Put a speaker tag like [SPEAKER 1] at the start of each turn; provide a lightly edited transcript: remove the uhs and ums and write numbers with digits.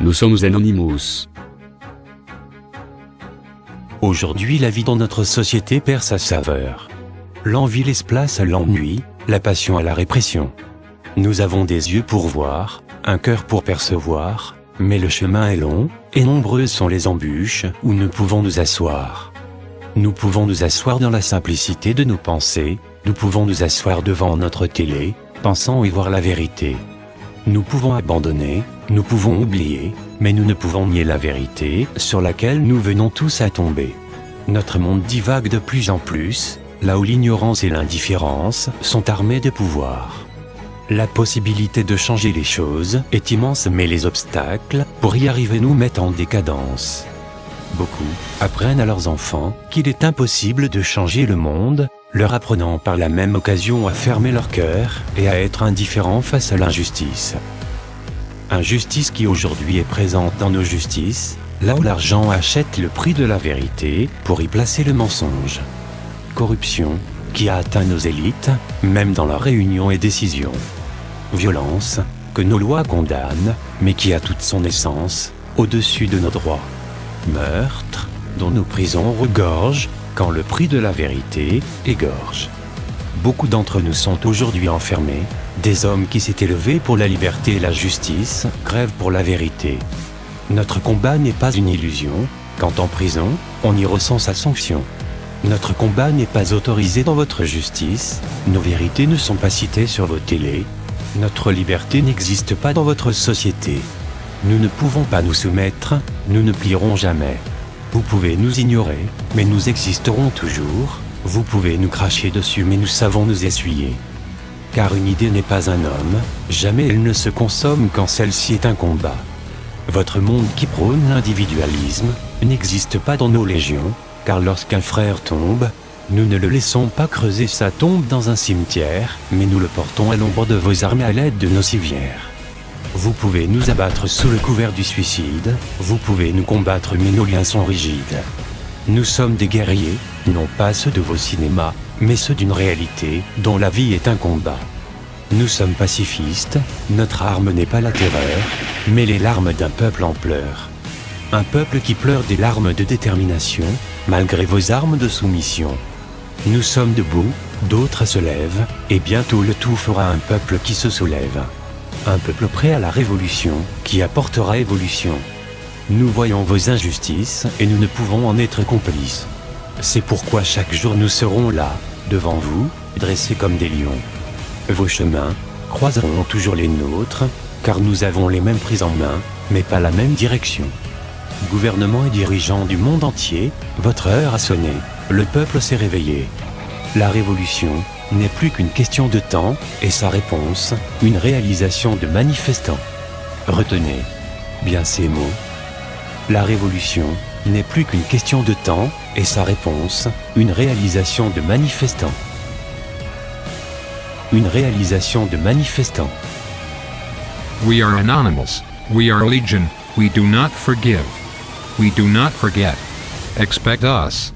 [SPEAKER 1] Nous sommes Anonymous.
[SPEAKER 2] Aujourd'hui, la vie dans notre société perd sa saveur. L'envie laisse place à l'ennui, la passion à la répression. Nous avons des yeux pour voir, un cœur pour percevoir, mais le chemin est long, et nombreuses sont les embûches où nous pouvons nous asseoir. Nous pouvons nous asseoir dans la simplicité de nos pensées, nous pouvons nous asseoir devant notre télé, pensant y voir la vérité. Nous pouvons abandonner, nous pouvons oublier, mais nous ne pouvons nier la vérité sur laquelle nous venons tous à tomber. Notre monde divague de plus en plus, là où l'ignorance et l'indifférence sont armées de pouvoir. La possibilité de changer les choses est immense, mais les obstacles pour y arriver nous mettent en décadence. Beaucoup apprennent à leurs enfants qu'il est impossible de changer le monde, leur apprenant par la même occasion à fermer leur cœur et à être indifférents face à l'injustice. Injustice qui aujourd'hui est présente dans nos justices, là où l'argent achète le prix de la vérité pour y placer le mensonge. Corruption qui a atteint nos élites, même dans leurs réunions et décisions. Violence que nos lois condamnent, mais qui a toute son essence au-dessus de nos droits. Meurtre dont nos prisons regorgent, quand le prix de la vérité égorge. Beaucoup d'entre nous sont aujourd'hui enfermés, des hommes qui s'étaient levés pour la liberté et la justice, crèvent pour la vérité. Notre combat n'est pas une illusion, quand en prison, on y ressent sa sanction. Notre combat n'est pas autorisé dans votre justice, nos vérités ne sont pas citées sur vos télés, notre liberté n'existe pas dans votre société. Nous ne pouvons pas nous soumettre, nous ne plierons jamais. Vous pouvez nous ignorer, mais nous existerons toujours. Vous pouvez nous cracher dessus, mais nous savons nous essuyer. Car une idée n'est pas un homme, jamais elle ne se consomme quand celle-ci est un combat. Votre monde qui prône l'individualisme n'existe pas dans nos légions, car lorsqu'un frère tombe, nous ne le laissons pas creuser sa tombe dans un cimetière, mais nous le portons à l'ombre de vos armes à l'aide de nos civières. Vous pouvez nous abattre sous le couvert du suicide, vous pouvez nous combattre, mais nos liens sont rigides. Nous sommes des guerriers, non pas ceux de vos cinémas, mais ceux d'une réalité dont la vie est un combat. Nous sommes pacifistes, notre arme n'est pas la terreur, mais les larmes d'un peuple en pleurs. Un peuple qui pleure des larmes de détermination, malgré vos armes de soumission. Nous sommes debout, d'autres se lèvent, et bientôt le tout fera un peuple qui se soulève. Un peuple prêt à la révolution, qui apportera évolution. Nous voyons vos injustices, et nous ne pouvons en être complices. C'est pourquoi chaque jour nous serons là, devant vous, dressés comme des lions. Vos chemins croiseront toujours les nôtres, car nous avons les mêmes prises en main, mais pas la même direction. Gouvernement et dirigeants du monde entier, votre heure a sonné, le peuple s'est réveillé. La révolution n'est plus qu'une question de temps, et sa réponse, une réalisation de manifestants. Retenez bien ces mots. La révolution n'est plus qu'une question de temps, et sa réponse, une réalisation de manifestants. Une réalisation de manifestants.
[SPEAKER 3] We are Anonymous. We are Legion. We do not forgive. We do not forget. Expect us.